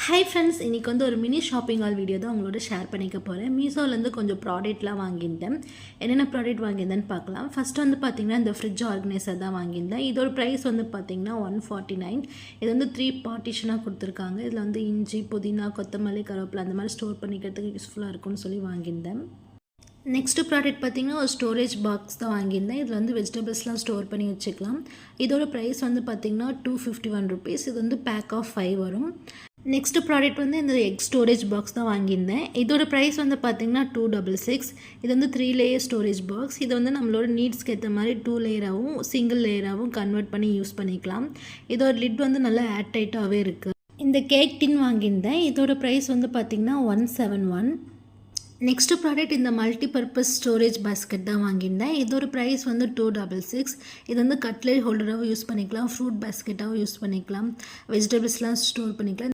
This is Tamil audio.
ஹாய் ஃப்ரெண்ட்ஸ், இன்றைக்கி வந்து ஒரு மினி ஷாப்பிங் ஆல் வீடியோ தான் உங்களோட ஷேர் பண்ணிக்க போகிறேன். மீஷோலேருந்து கொஞ்சம் ப்ராடக்ட்லாம் வாங்கியிருந்தேன். என்னென்ன ப்ராடக்ட் வாங்கியிருந்தேன்னு பார்க்கலாம். ஃபஸ்ட்டு வந்து பார்த்திங்கன்னா இந்த ஃப்ரிட்ஜ் ஆர்கனைசர் தான் வாங்கியிருந்தேன். இதோட ப்ரைஸ் வந்து பார்த்திங்கன்னா 149. இது வந்து 3 பார்ட்டிஷனாக கொடுத்துருக்காங்க. இதில் வந்து இஞ்சி, புதினா, கொத்தமல்லி, கருவேப்பிலை அந்த மாதிரி ஸ்டோர் பண்ணிக்கிறதுக்கு யூஸ்ஃபுல்லாக இருக்கும்னு சொல்லி வாங்கியிருந்தேன். நெக்ஸ்ட்டு ப்ராடக்ட் பார்த்திங்கன்னா ஒரு ஸ்டோரேஜ் பாக்ஸ் தான் வாங்கியிருந்தேன். இதில் வந்து வெஜிடபிள்ஸ்லாம் ஸ்டோர் பண்ணி வச்சுக்கலாம். இதோட ப்ரைஸ் வந்து பார்த்திங்கன்னா 251 ருபீஸ். இது வந்து பேக் ஆஃப் 5 வரும். நெக்ஸ்ட் ப்ராடக்ட் வந்து இந்த எக் ஸ்டோரேஜ் பாக்ஸ் தான் வாங்கியிருந்தேன். இதோட ப்ரைஸ் வந்து பார்த்திங்கன்னா 266. இது வந்து 3 லேயர் ஸ்டோரேஜ் பாக்ஸ். இது வந்து நம்மளோட நீட்ஸ்க்கு ஏற்ற மாதிரி 2 லேயராகவும் சிங்கிள் லேயராகவும் கன்வெர்ட் பண்ணி யூஸ் பண்ணிக்கலாம். இதோட லிட் வந்து நல்லா ஏர் டைட்டாகவே இருக்குது. இந்த கேக் டின் வாங்கியிருந்தேன். இதோட ப்ரைஸ் வந்து பார்த்திங்கன்னா 171. நெக்ஸ்ட்டு ப்ராடக்ட் இந்த மல்டிபர்பஸ் ஸ்டோரேஜ் பாஸ்கெட் தான் வாங்கியிருந்தேன். இதோட ப்ரைஸ் வந்து 266. இது வந்து கட்லரி ஹோல்டராகவும் யூஸ் பண்ணிக்கலாம், ஃப்ரூட் பாஸ்கெட்டாகவும் யூஸ் பண்ணிக்கலாம், வெஜிடபிள்ஸ்லாம் ஸ்டோர் பண்ணிக்கலாம்.